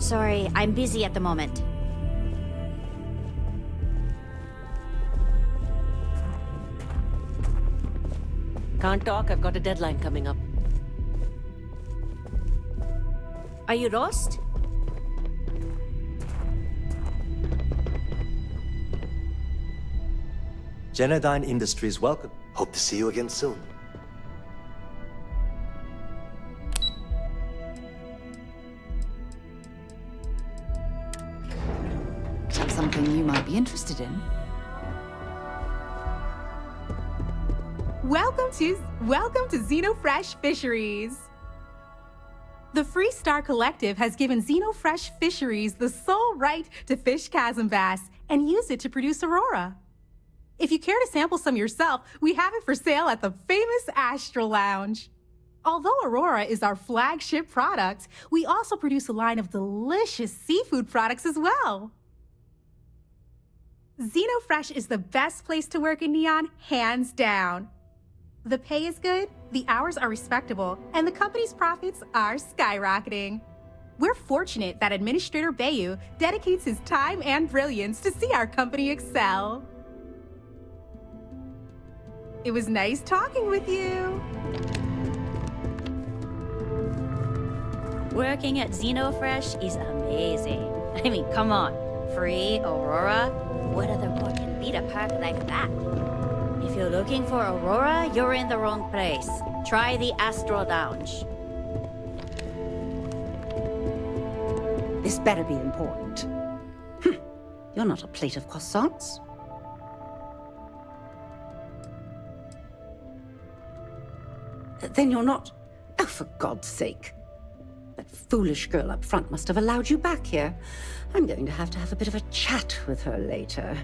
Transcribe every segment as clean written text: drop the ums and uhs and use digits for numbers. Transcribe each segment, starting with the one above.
Sorry, I'm busy at the moment. Can't talk, I've got a deadline coming up. Are you lost? Genodyne Industries welcome. Hope to see you again soon. Have something you might be interested in. Welcome to Xenofresh Fisheries. The Freestar Collective has given Xenofresh Fisheries the sole right to fish chasm bass and use it to produce Aurora. If you care to sample some yourself, we have it for sale at the famous Astra Lounge. Although Aurora is our flagship product, we also produce a line of delicious seafood products as well. Xenofresh is the best place to work in Neon, hands down. The pay is good, the hours are respectable, and the company's profits are skyrocketing. We're fortunate that Administrator Bayu dedicates his time and brilliance to see our company excel. It was nice talking with you. Working at Xenofresh is amazing. I mean, come on. Free Aurora? What other board can beat a perk like that? If you're looking for Aurora, you're in the wrong place. Try the Astra Lounge. This better be important. You're not a plate of croissants. Then you're not... Oh, for God's sake. That foolish girl up front must have allowed you back here. I'm going to have a bit of a chat with her later.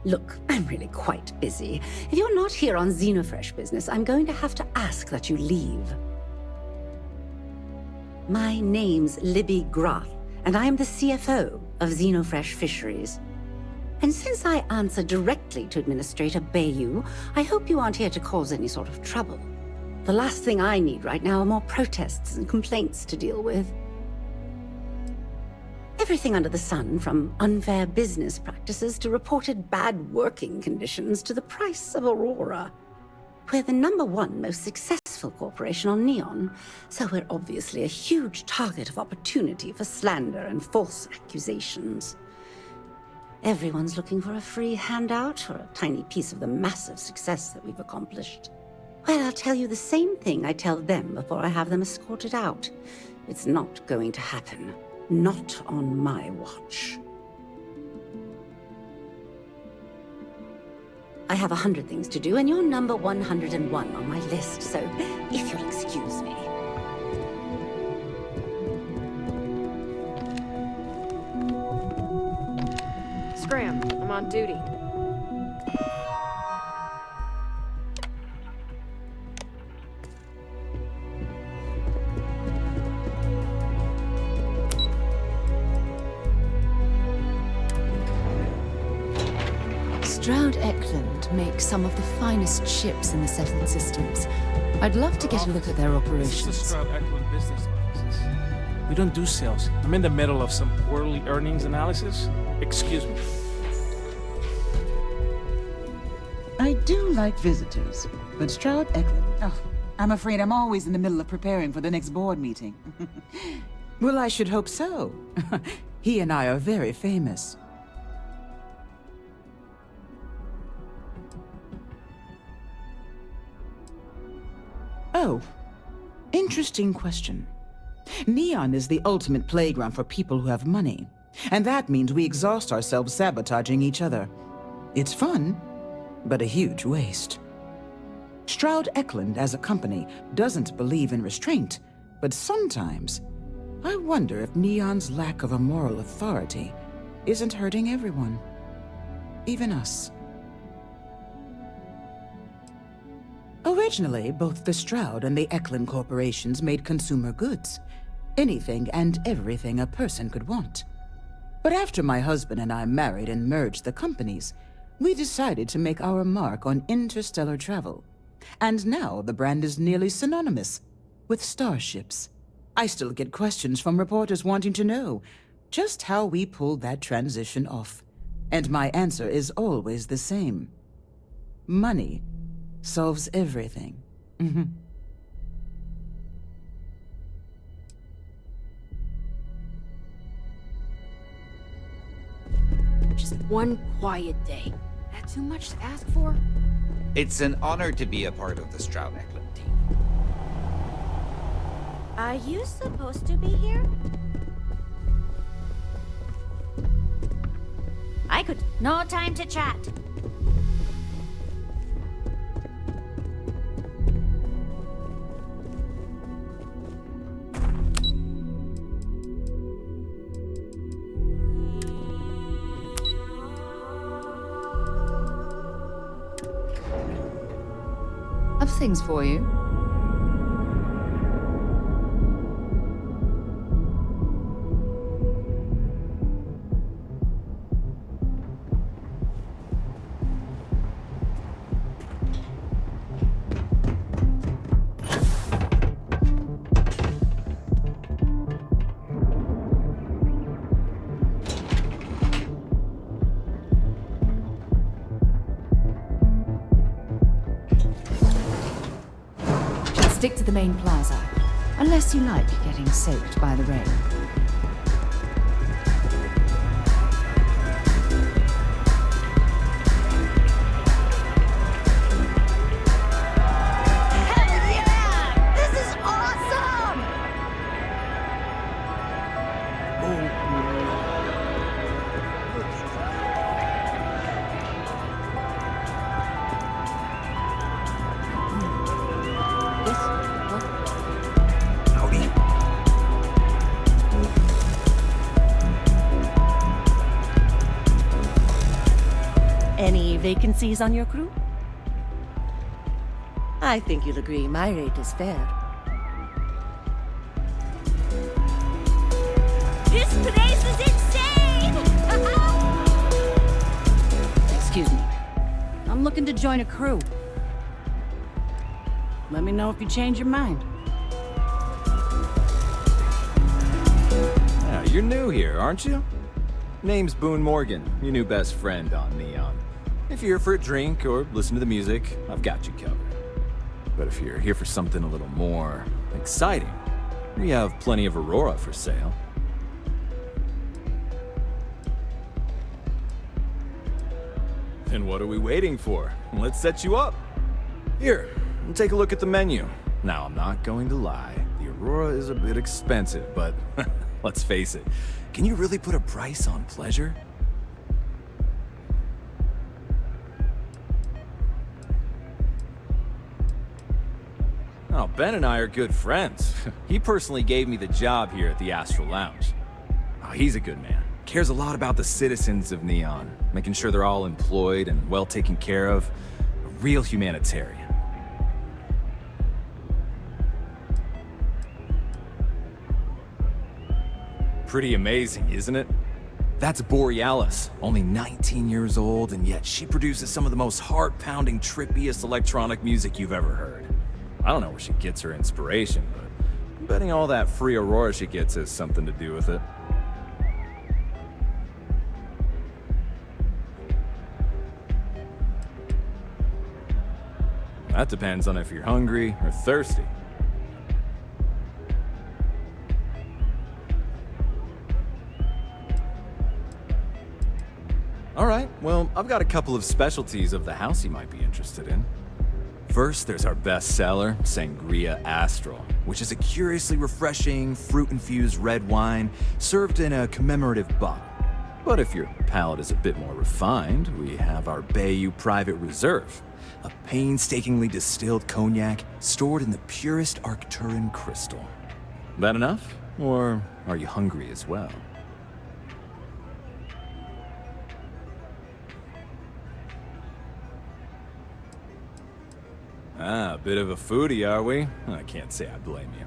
Look, I'm really quite busy. If you're not here on Xenofresh business, I'm going to have to ask that you leave. My name's Libby Groth, and I am the CFO of Xenofresh Fisheries. And since I answer directly to Administrator Bayu, I hope you aren't here to cause any sort of trouble. The last thing I need right now are more protests and complaints to deal with. Everything under the sun, from unfair business practices to reported bad working conditions to the price of Aurora. We're the #1 most successful corporation on Neon, so we're obviously a huge target of opportunity for slander and false accusations. Everyone's looking for a free handout or a tiny piece of the massive success that we've accomplished. Well, I'll tell you the same thing I tell them before I have them escorted out. It's not going to happen. Not on my watch. I have 100 things to do, and you're number 101 on my list, so if you'll excuse me. Scram, I'm on duty. Stroud Eklund makes some of the finest ships in the settled systems. I'd love to get a look at their operations. This is Stroud Eklund business offices. We don't do sales. I'm in the middle of some quarterly earnings analysis. Excuse me. I do like visitors, but Stroud Eklund... Oh, I'm afraid I'm always in the middle of preparing for the next board meeting. Well, I should hope so. He and I are very famous. Oh, interesting question. Neon is the ultimate playground for people who have money, and that means we exhaust ourselves sabotaging each other. It's fun, but a huge waste. Stroud Eklund, as a company, doesn't believe in restraint, but sometimes I wonder if Neon's lack of a moral authority isn't hurting everyone, even us. Originally, both the Stroud and the Eklund corporations made consumer goods. Anything and everything a person could want. But after my husband and I married and merged the companies, we decided to make our mark on interstellar travel. And now the brand is nearly synonymous with starships. I still get questions from reporters wanting to know just how we pulled that transition off. And my answer is always the same. Money solves everything. Just one quiet day. That too much to ask for? It's an honor to be a part of the Stroud-Eklund team. Are you supposed to be here? I could. No time to chat. Have things for you. Stick to the main plaza, unless you like getting soaked by the rain. Hell yeah! This is awesome! Any vacancies on your crew? I think you'll agree my rate is fair. This place is insane! Excuse me. I'm looking to join a crew. Let me know if you change your mind. Yeah, you're new here, aren't you? Name's Boone Morgan, your new best friend on Neon. If you're here for a drink or listen to the music, I've got you covered. But if you're here for something a little more exciting, we have plenty of Aurora for sale. Then what are we waiting for? Let's set you up. Here, take a look at the menu. Now, I'm not going to lie. The Aurora is a bit expensive, but let's face it. Can you really put a price on pleasure? Oh, Ben and I are good friends. He personally gave me the job here at the Astra Lounge. Oh, he's a good man. Cares a lot about the citizens of Neon, making sure they're all employed and well taken care of. A real humanitarian. Pretty amazing, isn't it? That's Borealis, only 19 years old, and yet she produces some of the most heart-pounding, trippiest electronic music you've ever heard. I don't know where she gets her inspiration, but I'm betting all that free Aurora she gets has something to do with it. That depends on if you're hungry or thirsty. Alright, well, I've got a couple of specialties of the house you might be interested in. First, there's our best seller, Sangria Astral, which is a curiously refreshing, fruit-infused red wine served in a commemorative bottle. But if your palate is a bit more refined, we have our Bayou Private Reserve, a painstakingly distilled cognac stored in the purest Arcturan crystal. That enough? Or are you hungry as well? Ah, a bit of a foodie, are we? I can't say I blame you.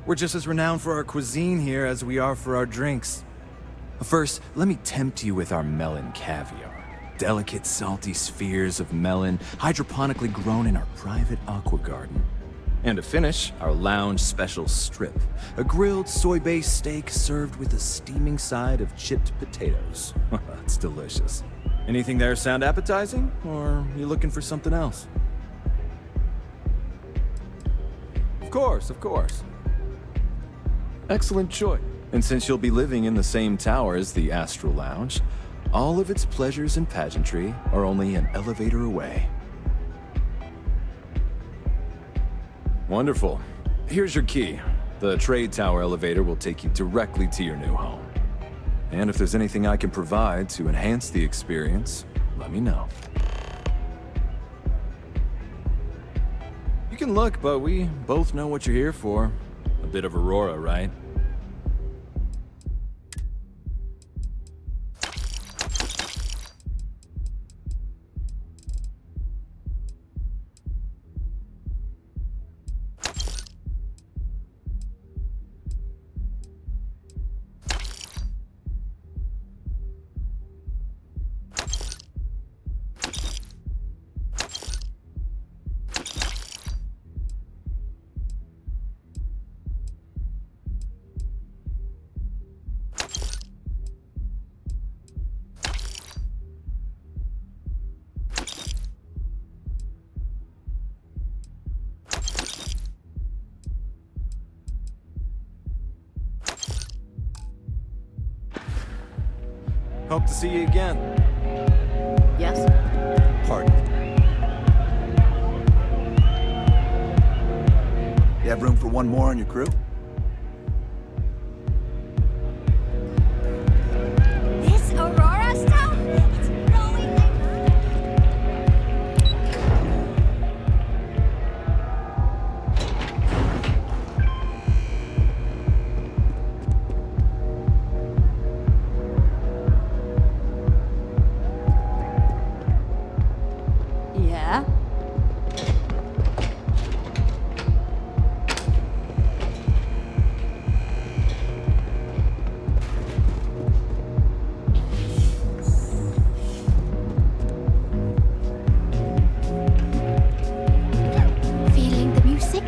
We're just as renowned for our cuisine here as we are for our drinks. First, let me tempt you with our melon caviar. Delicate, salty spheres of melon, hydroponically grown in our private aqua garden. And to finish, our lounge special strip. A grilled soy-based steak served with a steaming side of chipped potatoes. It's delicious. Anything there sound appetizing? Or are you looking for something else? Of course, of course. Excellent choice. And since you'll be living in the same tower as the Astral Lounge, all of its pleasures and pageantry are only an elevator away. Wonderful. Here's your key. The trade tower elevator will take you directly to your new home. And if there's anything I can provide to enhance the experience, let me know. You can look, but we both know what you're here for. A bit of Aurora, right? Hope to see you again. Yes? Pardon. You have room for one more on your crew? This Aurora stuff? It's blowing my mind. Yeah? Feeling the music?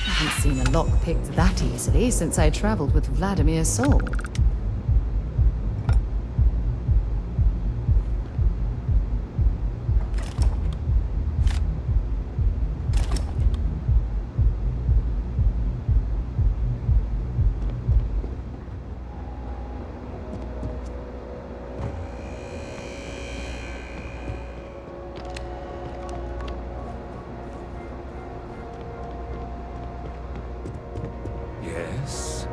I haven't seen a lock picked that easily since I traveled with Vladimir's soul. Yes?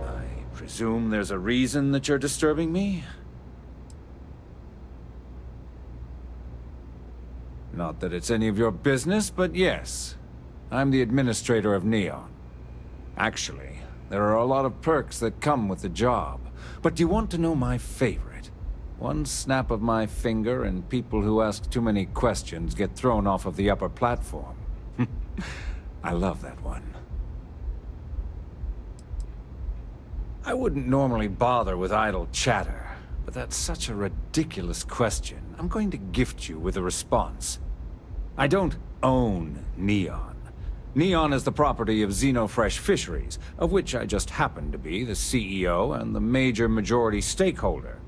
I presume there's a reason that you're disturbing me? Not that it's any of your business, but yes. I'm the administrator of Neon. Actually, there are a lot of perks that come with the job. But do you want to know my favorite? One snap of my finger and people who ask too many questions get thrown off of the upper platform. I love that one. I wouldn't normally bother with idle chatter, but that's such a ridiculous question. I'm going to gift you with a response. I don't own Neon. Neon is the property of Xenofresh Fisheries, of which I just happen to be the CEO and the major majority stakeholder.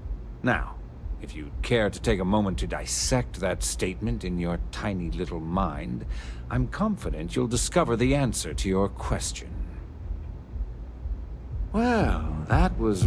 Now, if you'd care to take a moment to dissect that statement in your tiny little mind, I'm confident you'll discover the answer to your question. Well, that was